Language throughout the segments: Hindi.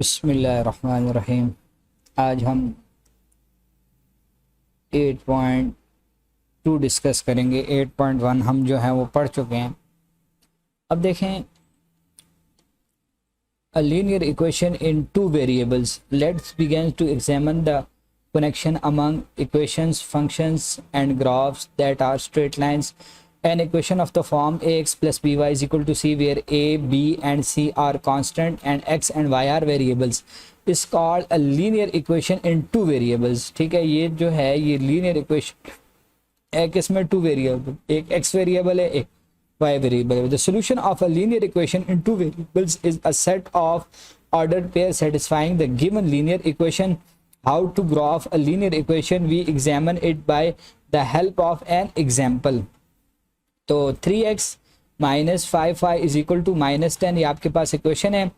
बिस्मिल्लाहिर्रहमानिर्रहीम। आज हम 8.2 डिस्कस करेंगे। 8.1 हम जो है वो पढ़ चुके हैं। अब देखें, a linear equation in two variables. Let's begin to examine the connection among equations, functions and graphs that are straight lines. An equation of the form ax plus by is equal to c, where a, b and c are constant and x and y are variables, is called a linear equation in two variables. ठीक है, ये जो है ये linear equation है कि इसमें टू वेरिएबल, एक x वेरिएबल है, एक y variable. The solution of a linear equation in two variables is a set of ordered pairs satisfying the given linear equation. How to graph a linear equation? We examine it by the help of an example. तो 3x minus 5y is equal to minus 10 ये आपके पास इक्वेशन है.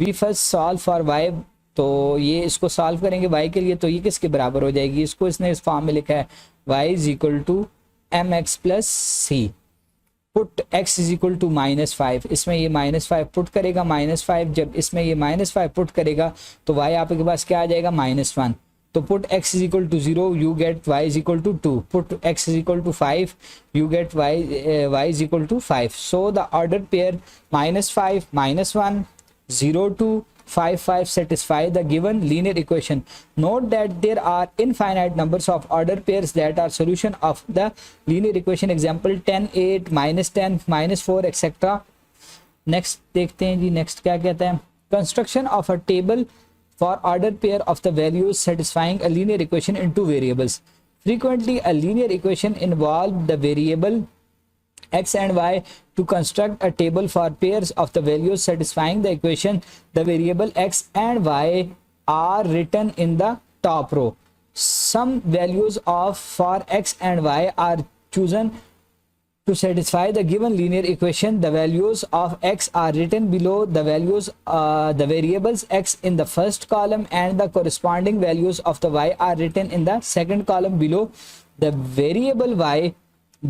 We first solve for y. तो ये इसको सॉल्व करेंगे y के लिए, तो ये किसके बराबर हो जाएगी? इसको इसने इस फॉर्म में लिखा है y is equal to mx plus c. Put x is equal to -5. इसमें ये -5 पुट करेगा, -5 जब इसमें ये -5 पुट करेगा तो y आपके पास क्या आ जाएगा? -1. तो put x is equal to 0, you get y is equal to 2. Put x is equal to 5, you get y is equal to 5. So the order pair -5 -1 0 2 5 5 satisfy the given linear equation. Note that there are infinite numbers of order pairs that are solution of the linear equation. Example 10 8 -10 -4 etc. Next देखते हैं जी, next क्या कहता है? Construction of a table for order pair of the values satisfying a linear equation in two variables. Frequently a linear equation involves the variable x and y. To construct a table for pairs of the values satisfying the equation, the variable x and y are written in the top row. Some values of for x and y are chosen to satisfy the given linear equation. The values of x are written below. The values the variables x in the first column and the corresponding values of the y are written in the second column below the variable y.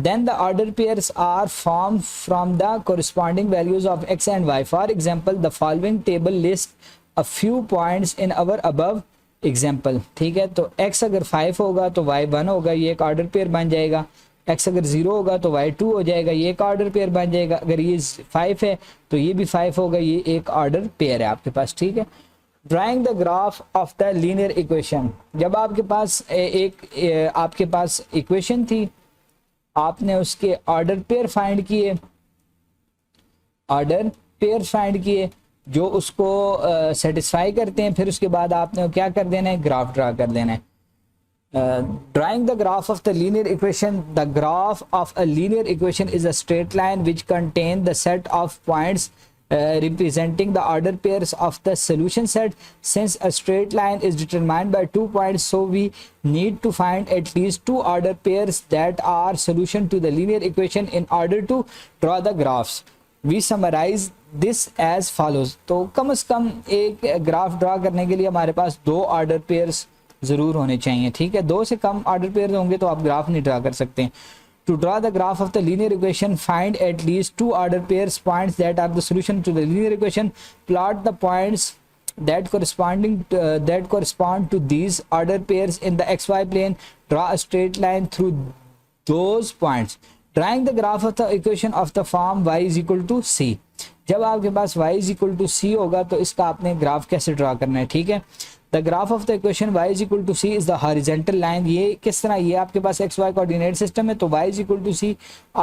Then the order pairs are formed from the corresponding values of x and y. For example, the following table lists a few points in our above example. ठीक है, तो x अगर 5 होगा तो y 1 होगा, ये एक ऑर्डर पेयर बन जाएगा. x अगर 0 होगा तो y 2 हो जाएगा, ये एक ऑर्डर पेयर बन जाएगा. अगर ये 5 है तो ये भी 5 होगा, ये एक ऑर्डर पेयर है आपके पास. ठीक है. Drawing the graph of the linear equation. जब आपके पास आपके पास इक्वेशन थी, आपने उसके ऑर्डर पेयर फाइंड किए, ऑर्डर पेयर फाइंड किए जो उसको सेटिस्फाई करते हैं. फिर उसके बाद आपने क्या कर देना है? ग्राफ ड्रा कर देना है. Drawing the graph of the linear equation. The graph of a linear equation is a straight line which contain the set of points representing the order pairs of the solution set. Since a straight line is determined by 2 points, so we need to find at least 2 order pairs that are solution to the linear equation in order to draw the graphs. We summarize this as follows. तो कम से कम एक ग्राफ ड्रा करने के लिए हमारे पास 2 ऑर्डर पेयर्स ज़रूर होने चाहिए. ठीक है, 2 से कम ऑर्डर पेयर्स होंगे तो आप ग्राफ नहीं ड्रा कर सकते. To draw the graph of the linear equation, find at least 2 order pairs points that are the solution to the linear equation. Plot the points that correspond to these order pairs in the xy plane. Draw a straight line through those points. Drawing the graph of the equation of the form y is equal to c. जब आपके पास y is equal to c होगा तो इसका आपने ग्राफ कैसे ड्रा करना है? ठीक है. The graph of the equation y is equal to c is the horizontal line. ये किस तरह, ये आपके पास x y कोऑर्डिनेट सिस्टम है तो y is equal to c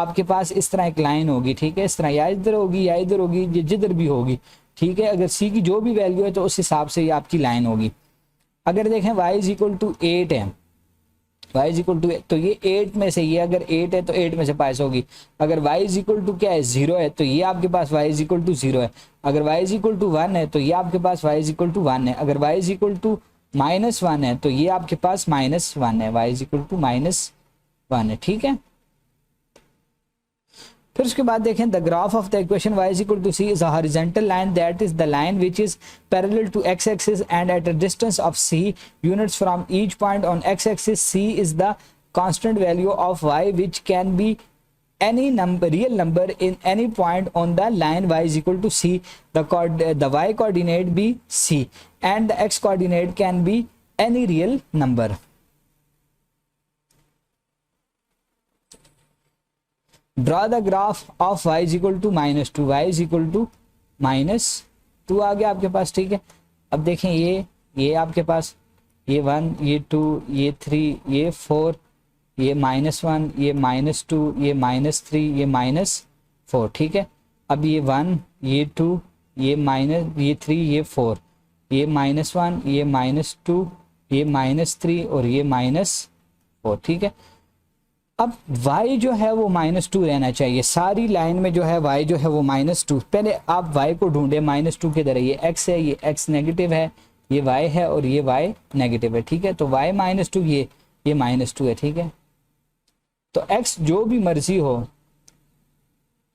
आपके पास इस तरह एक लाइन होगी. ठीक है, इस तरह या इधर होगी या इधर होगी, जिधर भी होगी. ठीक है, अगर c की जो भी वैल्यू है तो उस हिसाब से ये आपकी लाइन होगी. अगर देखें y is equal to 8 है, y is equal to 8, तो ये 8 में से, ये अगर 8 है तो 8 में से पास होगी. अगर y is equal to क्या है? 0 है, तो ये आपके पास y is equal to 0 है. अगर y is equal to 1 है तो ये आपके पास y is equal to 1 है. अगर y is equal to -1 है तो ये आपके पास -1 है. y is equal to -1 है. ठीक है. फिर उसके बाद देखें, the graph of the equation y is equal to c is a horizontal line that is the line which is parallel to x axis and at a distance of c units from each point on x axis. c is the constant value of y which can be any number real number in any point on the line y is equal to c, the y coordinate be c and the x coordinate can be any real number. Draw the graph of y is equal to -2, y is equal to -2 आ गया आपके पास, ठीक है। अब देखें ये आपके पास ये 1, ये 2, ये 3, ये 4, ये -1, ये -2, ये -3, ये -4, ठीक है। अब ये 1, ये 2, ये 3, ये 4, ये -1, ये -2, ये -3 और ये -4, ठीक है। अब y जो है वो -2 रहना चाहिए सारी लाइन में, जो है y जो है वो -2। पहले आप y को ढूंढे, -2 किधर है, ये x है, ये x नेगेटिव है, ये y है और ये y नेगेटिव है, ठीक है। तो y -2, ये -2 है, ठीक है। तो x जो भी मर्जी हो,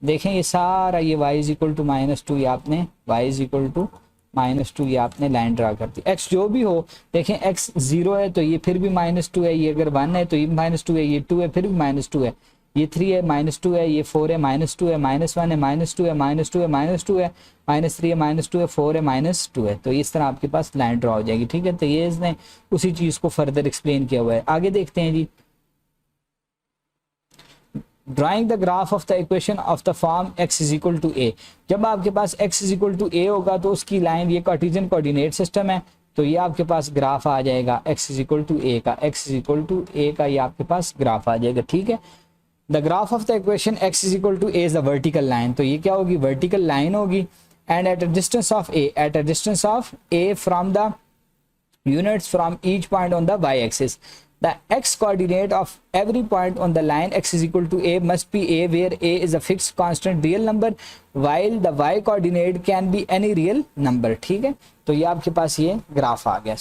देखें ये सारा ये y इज इक्वल टू -2, ये आपने y इज इक्वल टू -2 ये आपने लाइन ड्रा कर दी। x जो भी हो, देखें x 0 है तो ये फिर भी -2 है, ये अगर 1 है तो ये -2 है, ये 2 है फिर भी -2 है, ये 3 है -2 है, ये 4 है -2 है, -1 है -2 है, -2 है -2 है, -3 है -2 है, 4 है -2 है। तो इस तरह आपके पास लाइन ड्रा हो जाएगी, ठीक है। तो ये इसने उसी चीज़ को फर्दर एक्सप्लेन किया हुआ है। आगे देखते हैं जी। Drawing the graph of the equation of the form x is equal to a। जब आपके पास x is equal to a होगा तो उसकी लाइन, ये कार्टेशियन कोऑर्डिनेट सिस्टम है, तो ये आपके पास ग्राफ आ जाएगा x is equal to a का, x is equal to a का ये आपके पास ग्राफ आ जाएगा, ठीक है। The graph of the equation x is equal to a is the vertical line, तो ये क्या होगी, वर्टिकल लाइन होगी। And at a distance of a from the units from each point on the y axis, the x coordinate of every point on the line x is equal to a must be a, where a is a fixed constant real number while the y coordinate can be any real number, ठीक है। तो ये आपके पास ये ग्राफ आ गया।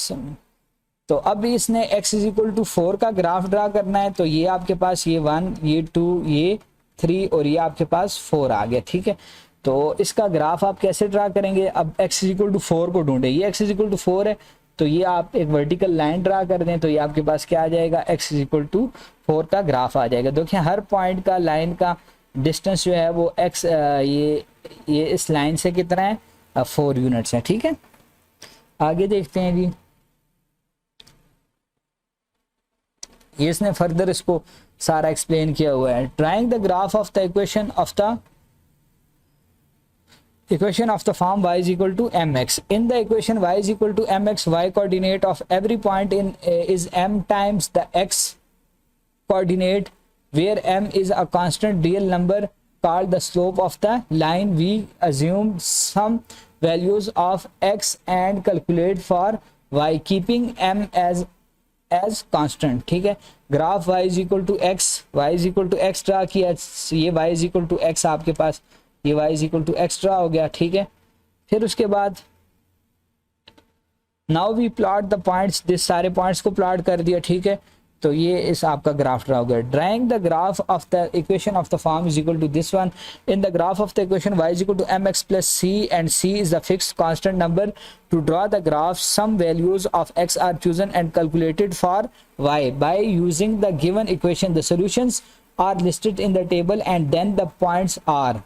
तो अब इसने x is equal to 4 का ग्राफ ड्रा करना है, तो ये आपके पास ये 1, ये 2, ये 3 और ये आपके पास 4 आ गया, ठीक है। तो इसका ग्राफ आप कैसे ड्रा करेंगे, अब x is equal to 4 को ढूंढे, ये x is equal to 4 है, तो ये आप एक वर्टिकल लाइन ड्रा कर दें तो ये आपके पास क्या आ जाएगा, x इज इक्वल टू 4 का ग्राफ आ जाएगा। देखिए हर पॉइंट का लाइन का डिस्टेंस जो है वो x ये इस लाइन से कितना है, 4 यूनिट्स है, ठीक है। आगे देखते हैं जी। ये इसने फर्दर इसको सारा एक्सप्लेन किया हुआ है। Drawing the graph of the equation of the form y is equal to mx. In the equation y is equal to mx, y coordinate of every point in is m times the x coordinate, where m is a constant real number called the slope of the line. We assume some values of x and calculate for y keeping m as constant, ठीक है। Graph y is equal to x draw किया, ये y is equal to x आपके पास, ये y is equal to extra हो गया, ठीक है। फिर उसके बाद now we plot the points, this सारे पॉइंट्स को प्लॉट कर दिया, ठीक है। तो ये इस आपका ग्राफ ड्रा हो गया। Drawing the graph of the equation of the form is equal to this one. In the graph of the equation y is equal to mx plus c and c is the fixed constant number. To draw the graph some values of x are chosen and calculated for y by using the given equation. The solutions are listed in the table and then the points are,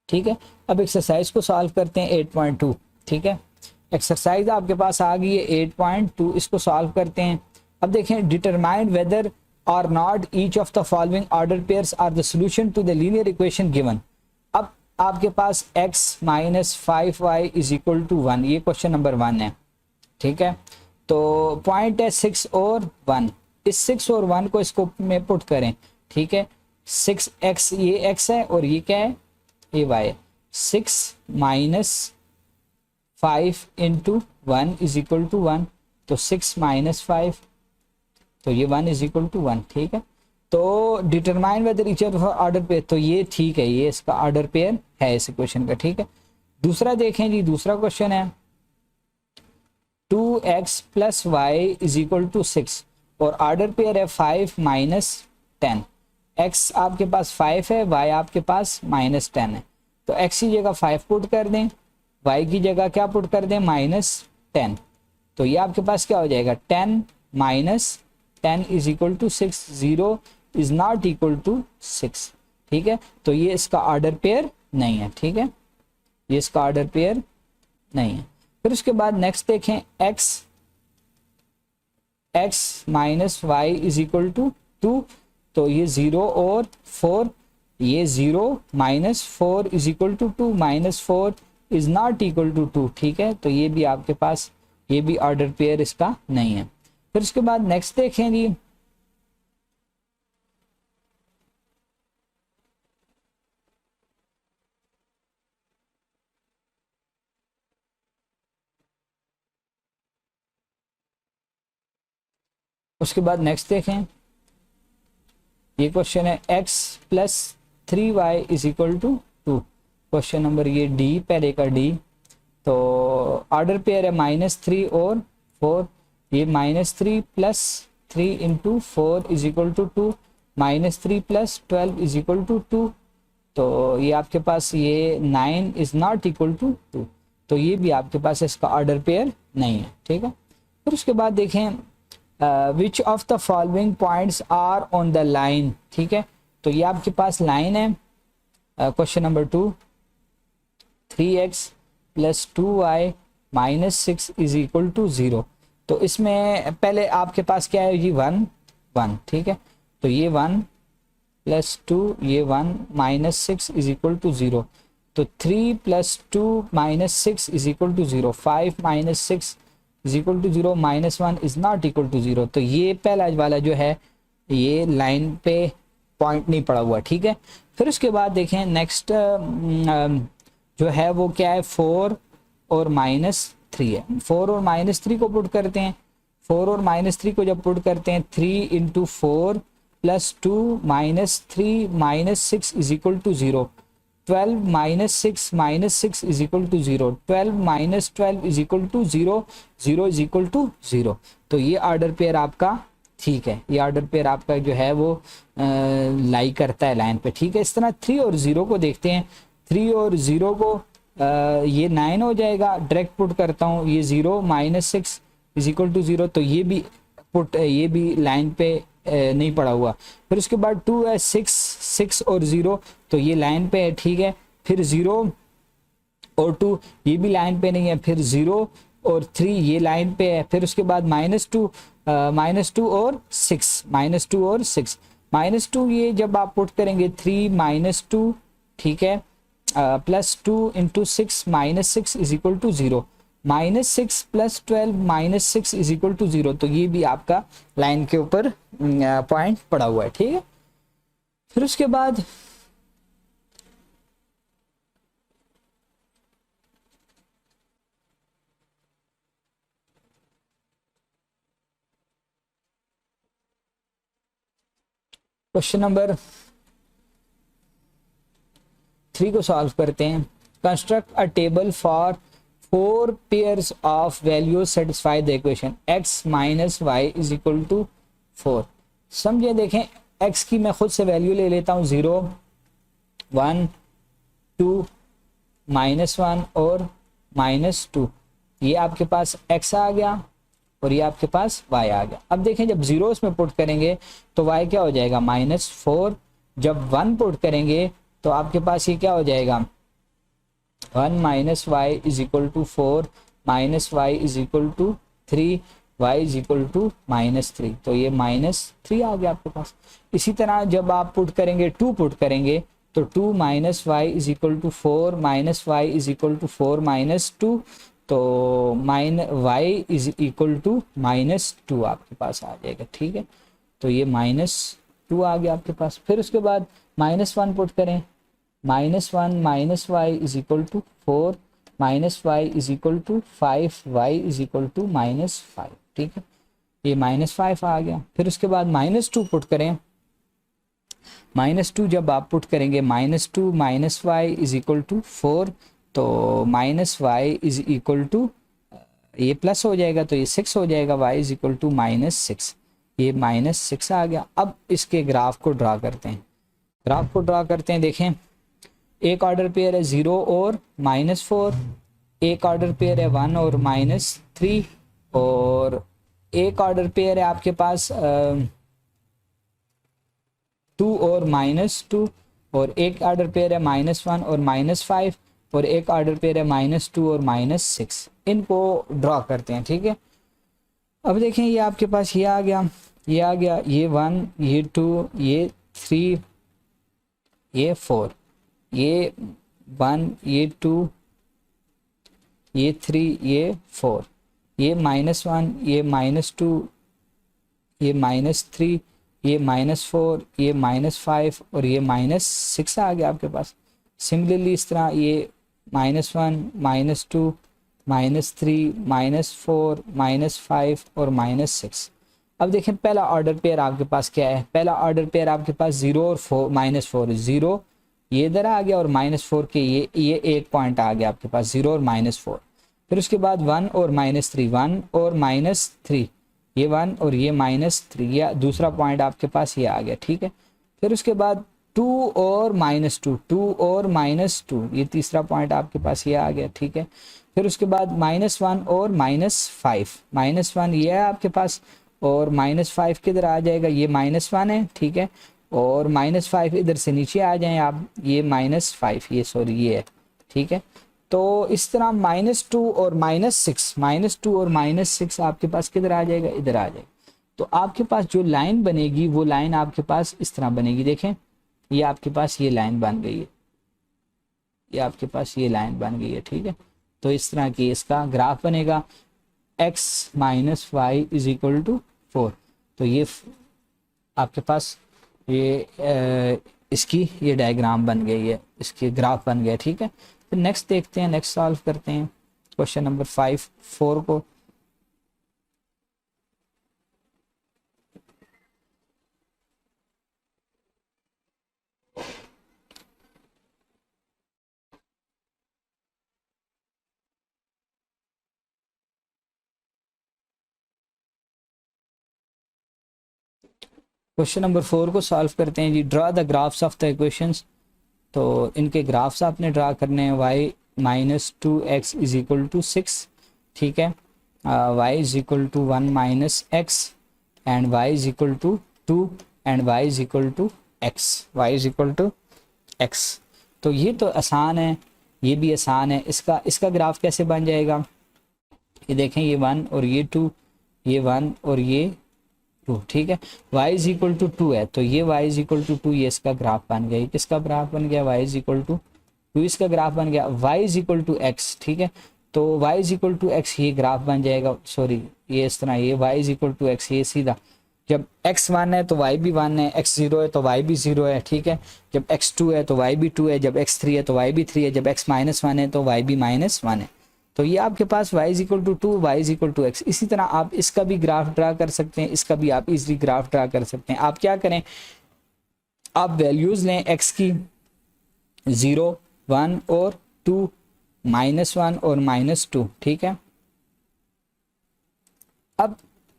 ठीक है। अब एक्सरसाइज को सॉल्व करते हैं 8.2, ठीक है। एक्सरसाइज आपके पास आ गई है 8.2, इसको सॉल्व करते हैं। अब देखें, determine whether or not each of the following order pairs are the solution to the linear equation given. अब आपके पास x minus 5y is equal to 1, ये क्वेश्चन नंबर 1 है, ठीक है। तो पॉइंट है 6 और 1, इस 6 और 1 को इसको में पुट करें, ठीक है। 6x ये x है और ये क्या है, ये y है। 6 minus 5 into 1 is equal to 1, तो 6 माइनस 5, तो ये 1 इज इक्वल टू 1, ठीक है। तो determine whether each of order pair, तो ये ठीक है, ये इसका ऑर्डर पेयर है इस इक्वेशन का, ठीक है। दूसरा देखें जी, दूसरा क्वेश्चन है 2x plus y is equal to 6 और ऑर्डर पेयर है 5 माइनस 10। x आपके पास 5 है, y आपके पास माइनस 10 है, तो x की जगह 5 पुट कर दें, y की जगह क्या पुट कर दें, माइनस 10। तो ये आपके पास क्या हो जाएगा, 10 minus 10 is equal to 6, 0 is not equal to 6, ठीक है। तो ये इसका ऑर्डर पेयर नहीं है, ठीक है, ये इसका ऑर्डर पेयर नहीं है। फिर उसके बाद नेक्स्ट देखें, x minus y is equal to 2, तो ये 0 और 4, ये 0 minus 4 is equal to 2, minus 4 is not equal to 2, ठीक है। तो ये भी आपके पास, ये भी ऑर्डर पेयर इसका नहीं है। फिर उसके बाद नेक्स्ट देखें जी, उसके बाद नेक्स्ट देखें, ये क्वेश्चन है x plus 3y is equal to 2, question number ये डी, पहले का डी। तो ऑर्डर पेयर है -3 और 4, ये -3 plus 3 into 4 is equal to 2, -3 plus 12 is equal to 2, तो ये आपके पास ये 9 इज नॉट इक्वल टू 2, तो ये भी आपके पास इसका ऑर्डर पेयर नहीं है, ठीक है। फिर उसके बाद देखें, which of the following points are on the line, ठीक है। तो ये आपके पास लाइन है, question number 2, 3x plus 2y minus 6 is equal to 0। तो इसमें पहले आपके पास क्या है जी, 1 1, ठीक है। तो ये 1 प्लस 2, ये 1 माइनस 6 इज इक्वल टू 0, तो 3 plus 2 minus 6 is equal to 0, 5 minus 6 is equal to 0, -1 is not equal to 0। तो ये पहला वाला जो है ये लाइन पे पॉइंट नहीं पड़ा हुआ, ठीक है। फिर उसके बाद देखें नेक्स्ट जो है वो क्या है, 4 और -3 है। 4 और -3 को पुट करते हैं, 4 और -3 को जब पुट करते हैं, 3 into 4 plus 2 -3 -6 is equal to 0, 12 minus 6 is equal to 0, 12 minus 12 is equal to 0, 0 is equal to 0। तो ये ऑर्डर पेयर आपका ठीक है, ये ऑर्डर पेयर आपका जो है वो लाई करता है लाइन पे, ठीक है। इस तरह 3 और 0 को देखते हैं, 3 और 0 को ये 9 हो जाएगा, डायरेक्ट पुट करता हूँ, ये 0 माइनस 6 इज इक्वल टू 0, तो ये भी पुट, ये भी लाइन पे नहीं पड़ा हुआ। फिर उसके बाद 2 है, 6 और 0, तो ये लाइन पे है, ठीक है। फिर 0 और 2 ये भी लाइन पे नहीं है, फिर 0 और 3 ये लाइन पे है। फिर उसके बाद -2 और 6, -2 ये जब आप पुट करेंगे 3 -2, ठीक है, plus 2 into 6 -6 is equal to 0, -6 plus 12 -6 is equal to 0, तो ये भी आपका लाइन के ऊपर पॉइंट पड़ा हुआ है, ठीक है। फिर उसके बाद क्वेश्चन नंबर 3 को सॉल्व करते हैं। Construct a table for 4 pairs of values satisfy the equation x minus y is equal to 4। समझे, देखें x की मैं खुद से वैल्यू ले लेता हूँ, 0 1 2 -1 और -2, ये आपके पास x आ गया और ये आपके पास y आ गया। अब देखें जब 0 इसमें पुट करेंगे तो y क्या हो जाएगा, -4, जब 1 पुट करेंगे तो आपके पास ये क्या हो जाएगा, 1 minus y is equal to 4 minus y is equal to 3, y is equal to -3, तो ये -3 आ गया आपके पास। इसी तरह जब आप पुट करेंगे 2 पुट करेंगे तो 2 minus y is equal to 4 minus y is equal to 4 -2, तो वाई इज इक्वल टू -2 आपके पास आ जाएगा, ठीक है। तो ये -2 आ गया आपके पास। फिर उसके बाद -1 पुट करें, -1 minus y is equal to 4 minus y is equal to 5, y is equal to -5, ठीक है, ये -5 आ गया। फिर उसके बाद -2 पुट करें, -2 जब आप पुट करेंगे, -2 minus y is equal to 4, तो minus y is equal to, ये प्लस हो जाएगा तो ये 6 हो जाएगा, वाई इज इक्वल टू -6, ये -6 आ गया। अब इसके ग्राफ को ड्रा करते हैं, ग्राफ को ड्रा करते हैं। देखें एक ऑर्डर पेयर है 0 और -4, एक ऑर्डर पेयर है 1 और -3, और एक ऑर्डर पेयर है आपके पास 2 और -2, और एक ऑर्डर पेयर है -1 और -5, और एक ऑर्डर पेयर है -2 और -6। इनको ड्रॉ करते हैं, ठीक है। अब देखें ये आपके पास ये आ गया, ये आ गया, ये 1, ये 2, ये 3, ये 4, ये 1, ये 2, ये 3, ये 4, ये -1, ये -2, ये -3, ये -4, ये -5 और ये -6 आ गया आपके पास। सिमिलरली इस तरह ये -1, -2, -3, -4, -5 और -6। अब देखें पहला ऑर्डर पेयर आपके पास क्या है, पहला ऑर्डर पेयर आपके पास 0 और -4, 0 ये इधर आ गया और -4 के ये एक पॉइंट आ गया आपके पास, 0 और -4। फिर उसके बाद 1 और -3, 1 और -3, ये 1 और ये -3, या दूसरा पॉइंट आपके पास ये आ गया, ठीक है। फिर उसके बाद 2 और -2, 2 और -2, ये तीसरा पॉइंट आपके पास ये आ गया, ठीक है। फिर उसके बाद -1 और -5, -1 ये है आपके पास, और -5 किधर आ जाएगा, ये -1 है, ठीक है। और -5 इधर से नीचे आ जाएं आप, ये -5, ये सॉरी ये है, ठीक है। तो इस तरह -2 और -6, -2 और -6 आपके पास किधर आ जाएगा, इधर आ जाएगा। तो आपके पास जो लाइन बनेगी वो लाइन आपके पास इस तरह बनेगी, देखें ये आपके पास ये लाइन बन गई है, ये आपके पास ये लाइन बन गई है, ठीक है। तो इस तरह की इसका ग्राफ बनेगा, x - y = 4। तो ये आपके पास ये इसकी ये डायग्राम बन गई है, इसकी ग्राफ बन गया, ठीक है। फिर नेक्स्ट देखते हैं, नेक्स्ट सॉल्व करते हैं क्वेश्चन नंबर 4 को। क्वेश्चन नंबर 4 को सॉल्व करते हैं जी। Draw the graphs of the equations. तो इनके ग्राफ्स आपने ड्रा करने हैं। y - 2x = 6, ठीक है। y = 1 - x and y = 2 and y = x, y = x। तो ये तो आसान है, ये भी आसान है। इसका ग्राफ कैसे बन जाएगा, ये देखें, ये 1 और ये 2, ये 1 और ये 2, ठीक है। y = 2 है, तो ये y = 2, ये इसका ग्राफ बन गया। किसका ग्राफ बन गया, y = 2, इसका ग्राफ बन गया। y = x, ठीक है। तो y = x ये ग्राफ बन जाएगा, सॉरी ये इस तरह, ये y = x, ये सीधा, जब x 1 है तो y भी 1 है, x 0 है तो y भी 0 है, ठीक है। जब x 2 है तो y भी 2 है, जब x 3 है तो y भी 3 है, जब x -1 है तो y भी -1 है। तो ये आपके पास y = 2, y = x। इसी तरह आप इसका भी ग्राफ ड्रा कर सकते हैं, इसका भी आप इजीली ग्राफ ड्रा कर सकते हैं। आप क्या करें, आप वैल्यूज लें x की, 0, 1 और 2, -1 और -2, ठीक है। अब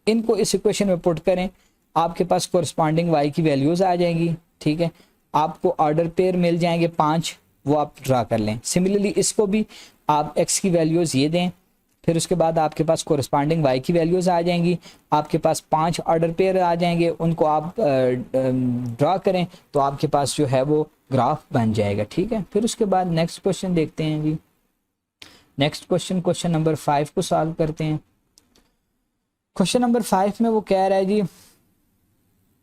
इनको इस इक्वेशन में पुट करें, आपके पास कोरस्पॉन्डिंग y की वैल्यूज आ जाएंगी, ठीक है। आपको ऑर्डर पेयर मिल जाएंगे 5, वो आप ड्रा कर लें। सिमिलरली इसको भी आप x की वैल्यूज ये दें, फिर उसके बाद आपके पास कोरस्पॉन्डिंग y की वैल्यूज आ जाएंगी। आपके पास 5 ऑर्डर पेयर आ जाएंगे, उनको आप ड्रा करें तो आपके पास जो है वो ग्राफ बन जाएगा, ठीक है। फिर उसके बाद नेक्स्ट क्वेश्चन देखते हैं जी। नेक्स्ट क्वेश्चन नंबर 5 को सॉल्व करते हैं। क्वेश्चन नंबर 5 में वो कह रहा है जी,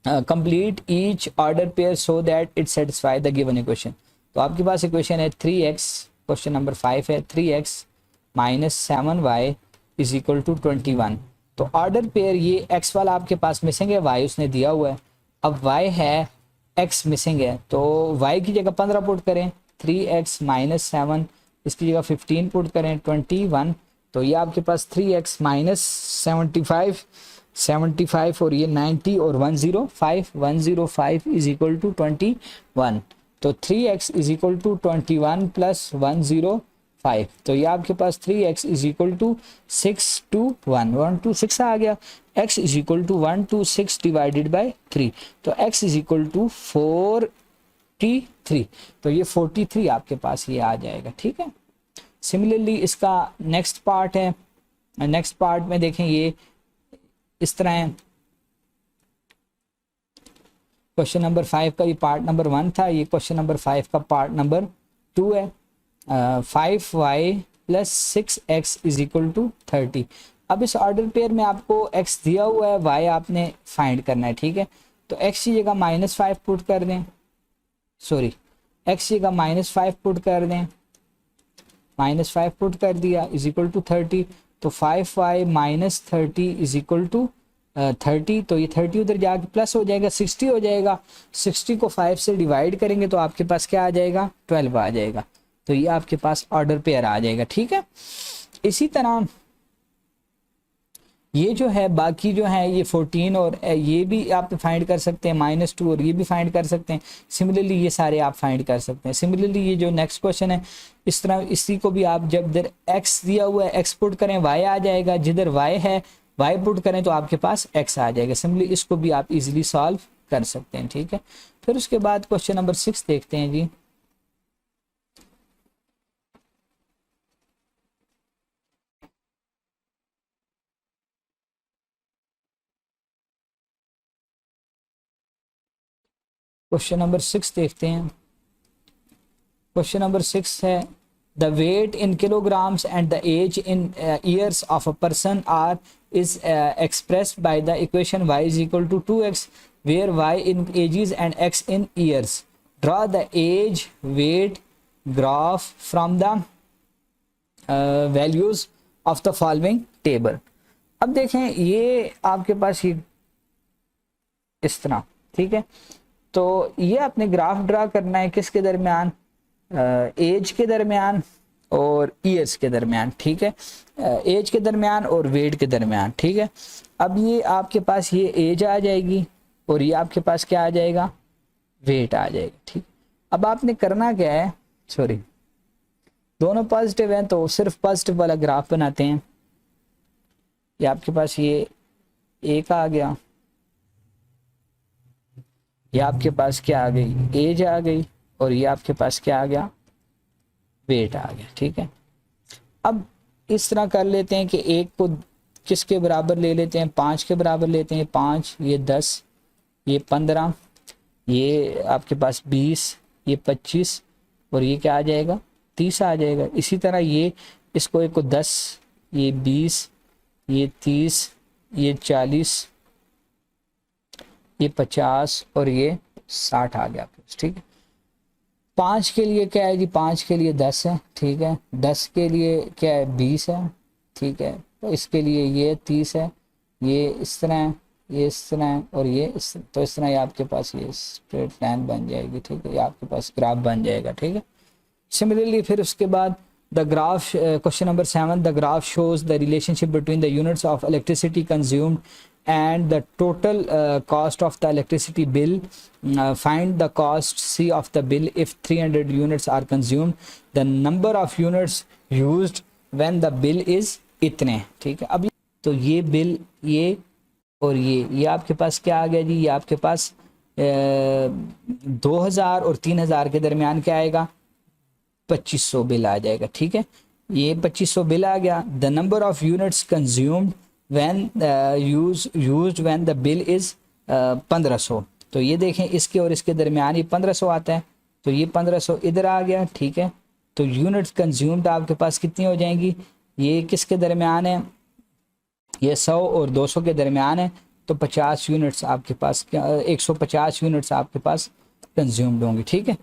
complete each order pair so that it satisfy the given equation. तो आपके पास इक्वेशन है 3x, क्वेश्चन नंबर 5 है 3x - 7y = 21। तो ऑर्डर पेयर ये x वाला आपके पास मिसिंग है, y उसने दिया हुआ है। अब y है, x मिसिंग है, तो y की जगह 15 पुट करें, 3x - 7, इसकी जगह 15 पुट करें, 21। तो ये आपके पास 3x - 75 और ये 90 और 105 = 21। तो 3x = 21 + 105। तो ये आपके पास 3x = 6 to 1 to 6 आ गया। x = 1 to 6 / 3, तो x = 43। तो ये 43 आपके पास ये आ जाएगा, ठीक है। सिमिलरली इसका नेक्स्ट पार्ट है, नेक्स्ट पार्ट में देखें ये इस तरह है। क्वेश्चन नंबर 5 का ये पार्ट नंबर 1 था, ये क्वेश्चन नंबर 5 का पार्ट नंबर 2 है। 5y plus 6x is equal to 30। अब इस ऑर्डर पेयर में आपको x दिया हुआ है, y आपने फाइंड करना है, ठीक है। तो x की जगह -5 पुट कर दें, सॉरी x की जगह -5 पुट कर दें, -5 पुट कर दिया इज इक्वल टू 30। तो 5y minus 30 is equal to 30। तो ये 30 उधर जाके प्लस हो जाएगा, 60 हो जाएगा। 60 को 5 से डिवाइड करेंगे तो आपके पास क्या आ जाएगा, 12 आ जाएगा। तो ये आपके पास ऑर्डर पेयर आ जाएगा, ठीक है। इसी तरह ये जो है बाकी जो है ये 14 और ये भी आप फाइंड कर सकते हैं, -2 और ये भी फाइंड कर सकते हैं। सिमिलरली ये सारे आप फाइंड कर सकते हैं। सिमिलरली ये जो नेक्स्ट क्वेश्चन है इस तरह इसी को भी आप जब इधर x दिया हुआ है x पुट करें y आ जाएगा, जिधर y है y पुट करें तो आपके पास x आ जाएगा। सिंपली इसको भी आप इजीली सॉल्व कर सकते हैं, ठीक है। फिर उसके बाद क्वेश्चन नंबर 6 देखते हैं जी। क्वेश्चन नंबर 6 देखते हैं। क्वेश्चन नंबर 6 है the weight in kilograms and the age in years of a person are is expressed by the equation y is equal to 2x where y in ages and x in years. Draw the age weight graph from the values of the following table. अब देखें ये आपके पास ये इस तरह, ठीक है। तो ये आपने ग्राफ ड्रा करना है किसके दरमियान, एज के दरमियान और ईयर्स के दरमियान, ठीक है। एज के दरमियान और वेट के दरमियान, ठीक है। अब ये आपके पास ये एज आ जाएगी और ये आपके पास क्या आ जाएगा, वेट आ जाएगा, ठीक। अब आपने करना क्या है, सॉरी दोनों पॉजिटिव हैं तो सिर्फ पॉजिटिव वाला ग्राफ बनाते हैं। ये आपके पास ये एक आ गया, ये आपके पास क्या आ गई, एज आ गई, और ये आपके पास क्या आ गया, वेट आ गया, ठीक है। अब इस तरह कर लेते हैं कि एक को किसके बराबर ले लेते हैं, 5 के बराबर लेते हैं। 5, ये 10, ये 15, ये आपके पास 20, ये 25 और ये क्या आ जाएगा, 30 आ जाएगा। इसी तरह ये इसको एक को 10, ये 20, ये 30, ये 40, ये 50 और ये 60 आ गया, ठीक है। 5 के लिए क्या है जी, 5 के लिए 10 है, ठीक है। 10 के लिए क्या है, 20 है, ठीक है। तो इसके लिए ये 30 है, ये इस तरह है, ये इस तरह है और ये इस तरह। तो इस तरह ये आपके पास ये स्ट्रेट लाइन बन जाएगी, ठीक है। ये आपके पास ग्राफ बन जाएगा, ठीक है। सिमिलरली फिर उसके बाद the graph, question number 7, the graph shows the relationship between the units of electricity consumed and the total cost of the electricity bill. Find the cost C of the bill if 300 units are consumed. The number of units used when the bill is इतने, ठीक है। अब तो ये बिल, ये और ये आपके पास क्या आ गया जी, ये आपके पास 2000 और 3000 के दरमियान क्या आएगा, 2500 बिल आ जाएगा, ठीक है। ये 2500 बिल आ गया। The number of units consumed when used when the bill is 1500। तो ये देखें इसके और इसके दरमियान ये 1500 आता है, तो ये 1500 इधर आ गया, ठीक है। तो यूनिट्स कंज्यूम्ड आपके पास कितनी हो जाएंगी, ये किसके दरमियान है, ये 100 और 200 के दरमियान है। तो 50 यूनिट्स आपके पास, 150 यूनिट्स आपके पास कंज्यूम्ड होंगी, ठीक है।